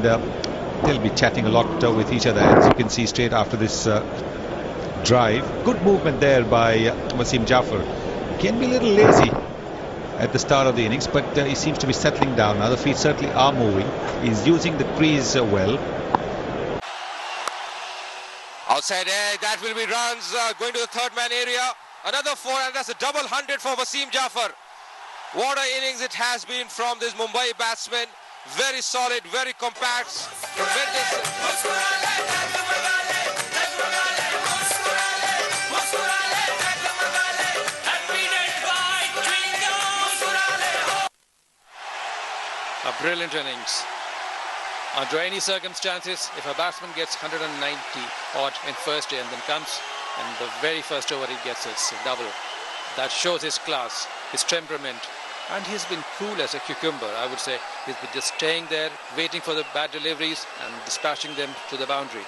and they'll be chatting a lot with each other, as you can see straight after this drive. Good movement there by Wasim Jaffer. Can be a little lazy at the start of the innings, but he seems to be settling down now. The feet certainly are moving. He's using the crease well. Outside air, that will be runs going to the third man area. Another 4, and that's a double 100 for Wasim Jaffer. What an innings it has been from this Mumbai batsman. Very solid, very compact, tremendous. A brilliant innings. Under any circumstances, if a batsman gets 190 odd in first day and then comes and the very first over he gets his double, that shows his class, his temperament, and he's been cool as a cucumber. I would say he's been just staying there, waiting for the bad deliveries and dispatching them to the boundary.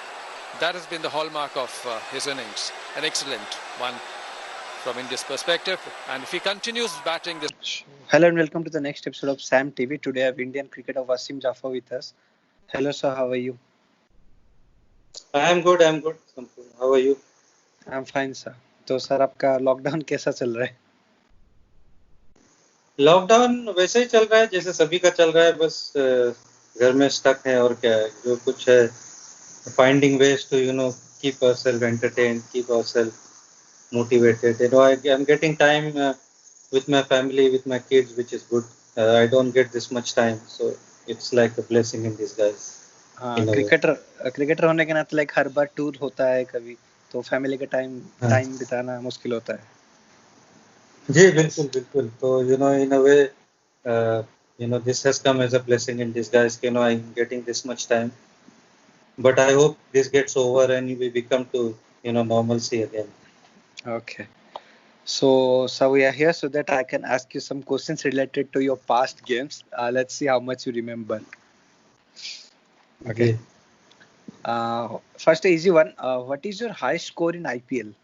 That has been the hallmark of his innings. An excellent one from India's perspective, and if he continues batting this. Hello and welcome to the next episode of Sam TV. Today I have Indian cricketer Wasim Jaffer with us. Hello sir, how are you? I'm good. How are you? I'm fine sir. तो sir आपका lockdown कैसा चल रहा है? Lockdown वैसे ही चल रहा है जैसे सभी का चल रहा है, बस घर में स्टक है और क्या है, जो कुछ है finding ways to keep ourselves entertained, keep ourselves motivated. I'm getting time with my family, with my kids, which is good. I don't get this much time, so it's like a blessing in disguise. हाँ, cricketer होने के नाते like हर बार tour होता है कभी, तो family का time बिताना मुश्किल होता है. जी बिल्कुल. तो in a way this has come as a blessing in disguise. I'm getting this much time, but I hope this gets over and we become to normalcy again. Okay. So we are here so that I can ask you some questions related to your past games. Let's see how much you remember. Okay. First easy one. What is your high score in IPL?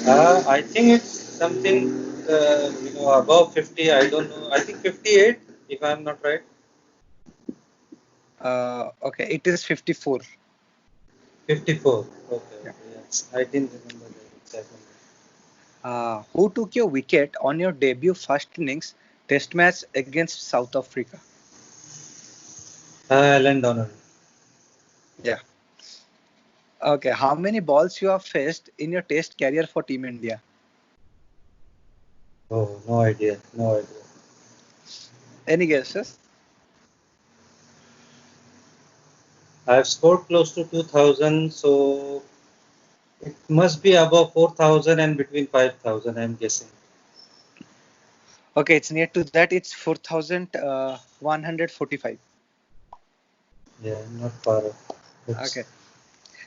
I think it's something above 50. I don't know. I think 58, if I'm not right. Okay, it is 54. 54. Okay. Yeah. Yes. I didn't remember that exactly. Who took your wicket on your debut first innings test match against South Africa? Alan Donald. Yeah. Okay. How many balls you have faced in your test career for Team India? Oh, no idea. Any guesses? I've scored close to 2000, so it must be above 4000 and between 5000, I'm guessing. Okay, it's near to that. It's 4145. Yeah, not far off. Okay.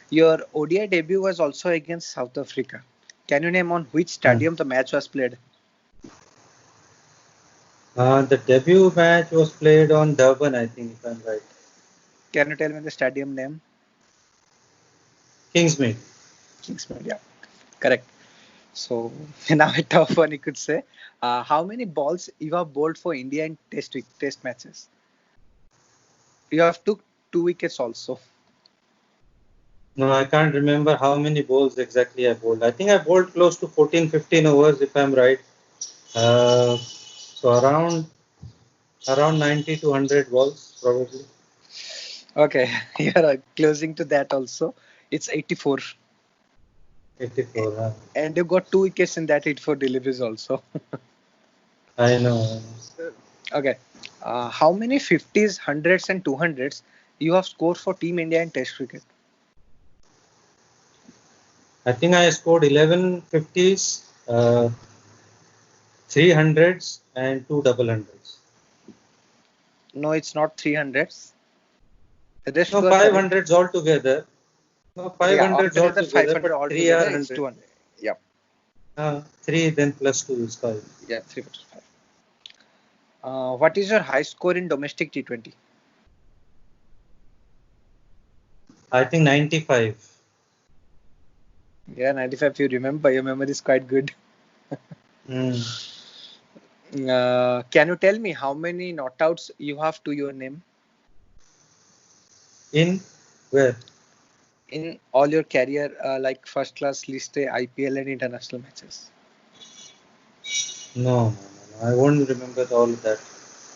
Your ODI debut was also against South Africa. Can you name on which stadium the match was played? The debut match was played on Durban, I think, if I'm right. Can you tell me the stadium name? Kingsmead, Yeah. Correct. So now a tough one, you could say. How many balls you have bowled for India in test matches? You have took 2 wickets also. No, I can't remember how many balls exactly I bowled. I think I bowled close to 14-15 overs, if I'm right. So around 90 to 100 balls, probably. Okay, you are closing to that also. It's 84. 84, huh? And you got 2 wickets in that 84 deliveries also. I know. Okay. How many 50s, 100s and 200s you have scored for Team India in Test cricket? I think I scored 11 50s, 300s and 2 double hundreds. No, it's not 300s. No, 500s altogether. No, 500s altogether. 500 altogether. It's 200. Yeah. 3 then plus 2 is 5. Yeah, 3 plus 5. What is your high score in domestic T20? I think 95. Yeah, 95. You remember. Your memory is quite good. Can you tell me how many not outs you have to your name In where? in all your career, like first class, list A, IPL, and international matches? No, no, no, no. I won't remember all of that.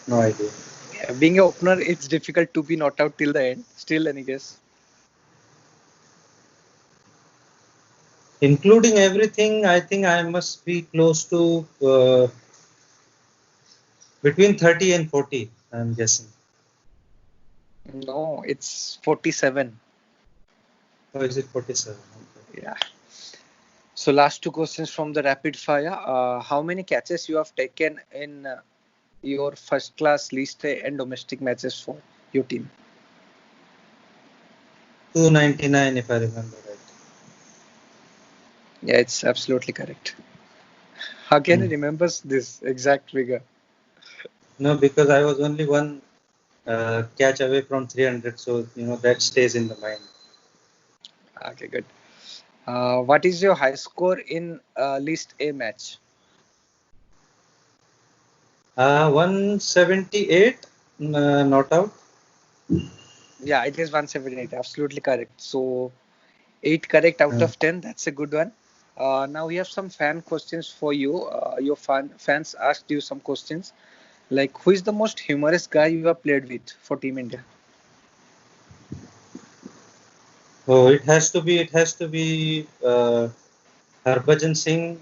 No idea. Yeah, being a opener, it's difficult to be not out till the end. Still, any guess? Including everything, I think I must be close to between 30 and 40, I'm guessing. No, it's 47. Or is it 47? Okay. Yeah. So last two questions from the rapid fire. How many catches you have taken in your first class, list A, and domestic matches for your team? 299 if I remember right. Yeah, it's absolutely correct. How can you remember this exact figure? No, because I was only one catch away from 300, so that stays in the mind. Okay, good. What is your high score in list A match? 178 not out. Yeah, it is 178. Absolutely correct. So 8 correct out of 10. That's a good one. Now we have some fan questions for you. Your fans asked you some questions like, who is the most humorous guy you have played with for Team India? Oh, it has to be Harbhajan Singh,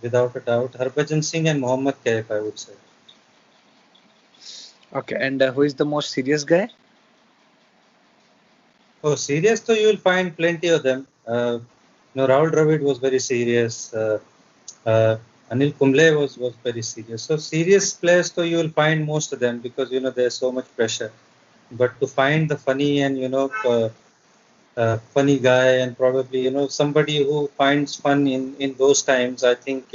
without a doubt. Harbhajan Singh and Mohammad Kaif, I would say. Okay, and who is the most serious guy? Oh, serious, so you will find plenty of them. Rahul Dravid was very serious. Anil Kumble was very serious. So serious players, so you will find most of them because there's so much pressure. But to find the funny and funny guy and probably somebody who finds fun in those times, I think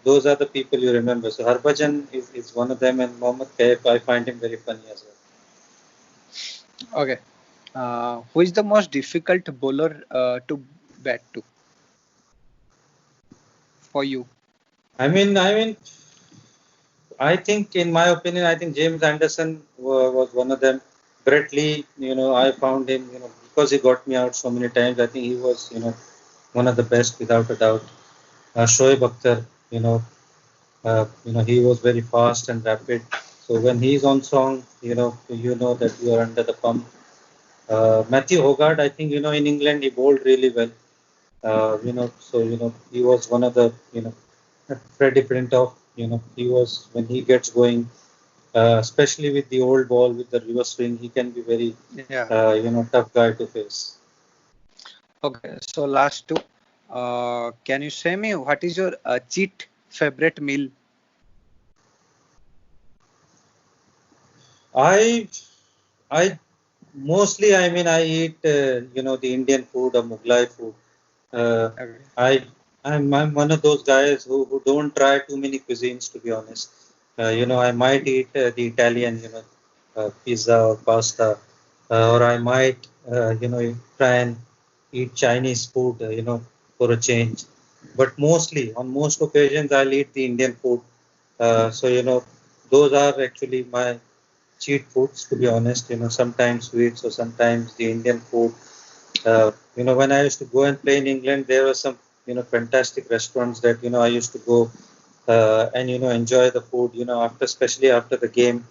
those are the people you remember. So Harbhajan is one of them, and Mohammad Kaif, I find him very funny as well. Okay. Who is the most difficult bowler to bat to for you? I think, in my opinion, I think James Anderson was one of them. Brett Lee, I found him, because he got me out so many times. I think he was, one of the best without a doubt. Shoaib Akhtar, he was very fast and rapid. So when he's on song, you know that you are under the pump. Matthew Hogarth, I think, in England he bowled really well. So he was one of the, Freddie Flintoff, he was, when he gets going, especially with the old ball with the reverse swing, he can be very, tough guy to face. Okay, so last two. Can you say me what is your cheat favorite meal? I mostly, I eat, the Indian food or Mughlai food. Okay. I'm one of those guys who don't try too many cuisines, to be honest. I might eat the Italian, pizza or pasta, or I might, try and eat Chinese food, for a change. But mostly, on most occasions, I'll eat the Indian food. So, those are actually my cheat foods, to be honest. Sometimes sweets or sometimes the Indian food. When I used to go and play in England, there were some, fantastic restaurants that, I used to go and, enjoy the food, especially after the game.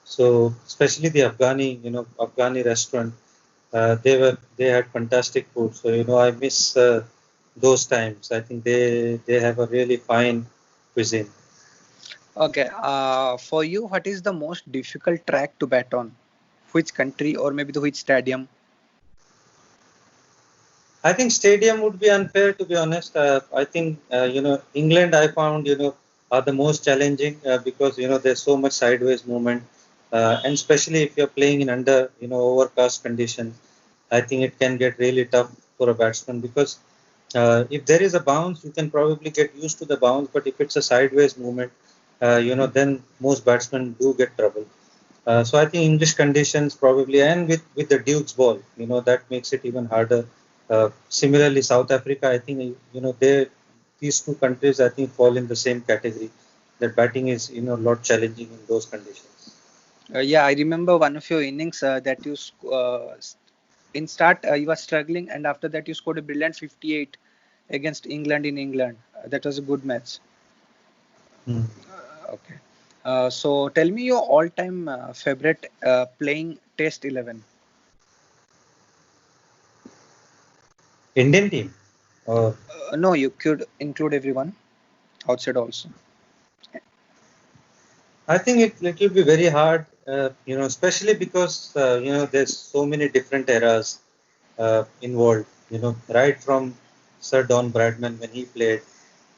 So, especially the Afghani restaurant, they had fantastic food. So, I miss those times. I think they have a really fine cuisine. Okay. For you, what is the most difficult track to bat on? Which country or maybe the which stadium? I think stadium would be unfair, to be honest. I think England, I found are the most challenging because there's so much sideways movement, and especially if you're playing in under overcast conditions, I think it can get really tough for a batsman because if there is a bounce, you can probably get used to the bounce, but if it's a sideways movement, then most batsmen do get trouble. So I think English conditions probably, and with the Duke's ball, that makes it even harder. Similarly, South Africa, I think these two countries I think fall in the same category. that batting is a lot challenging in those conditions. Yeah, I remember one of your innings that you in start you were struggling, and after that you scored a brilliant 58 against England in England. That was a good match. Hmm. Okay. So tell me your all-time favorite playing Test 11. Indian team. Or No, you could include everyone outside also. I think it will be very hard, especially because there's so many different eras involved. Right from Sir Don Bradman when he played,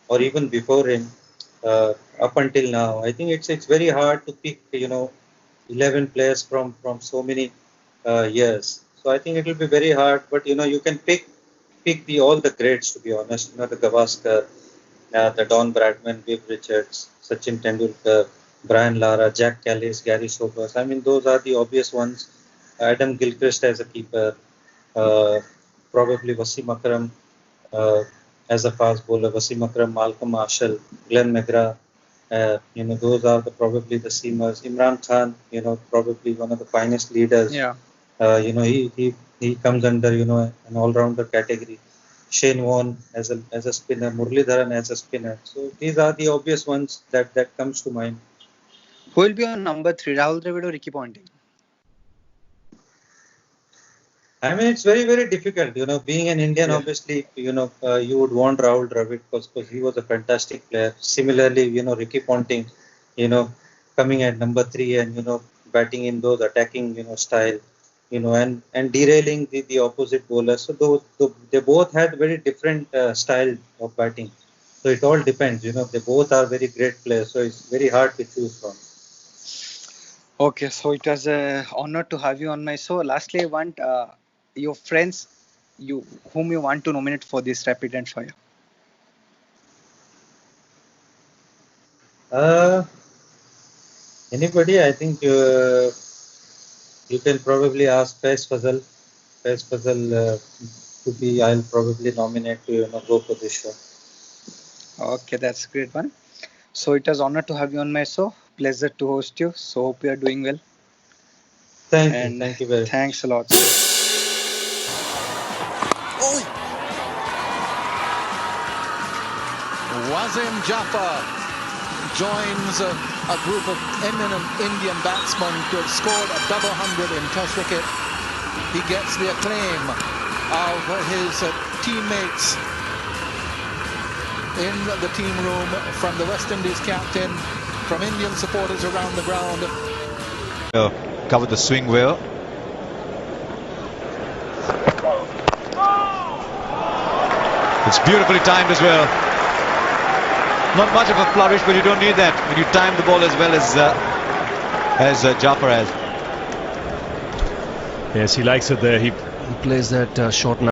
or even before him, up until now. I think it's very hard to pick 11 players from so many years. So I think it will be very hard. But you can pick the all the greats, to be honest. The Gavaskar, the Don Bradman, Viv Richards, Sachin Tendulkar, Brian Lara, Jack Callis, Gary Sobers. I mean, those are the obvious ones. Adam Gilchrist as a keeper, uh, probably Wasim Akram as a fast bowler, Wasim Akram, Malcolm Marshall, Glenn McGrath. Those are probably the seamers. Imran Khan, probably one of the finest leaders. Yeah. He comes under an all-rounder category. Shane Warne as a spinner, Muralidharan as a spinner. So these are the obvious ones that comes to mind. Who will be on number 3, Rahul Dravid or Ricky Ponting? I mean, it's very, very difficult. Being an Indian, Yeah. obviously, you would want Rahul Dravid because he was a fantastic player. Similarly, Ricky Ponting, coming at number 3 and, batting in those attacking, style, and derailing the opposite bowler. So they both had very different style of batting. So it all depends. They both are very great players. So it's very hard to choose from. Okay, so it was an honor to have you on my show. Lastly, I want your friends, whom you want to nominate for this rapid and fire. Anybody? I think you can probably ask Faiz Fazal. Faiz Fazal I'll probably nominate to go for this show. Okay, that's a great one. So it was honor to have you on my show. Pleasure to host you. So hope you are doing well. Thank And you. Thank you very much. thanks a lot. Wasim Jaffer joins a group of eminent Indian batsmen who have scored a double 100 in Test cricket. He gets the acclaim of his teammates in the team room, from the West Indies captain, from Indian supporters around the ground. Covered the swing well. It's beautifully timed as well. Not much of a flourish, but you don't need that when you time the ball as well as Jaffer has. Yes, he likes it there. He plays that short.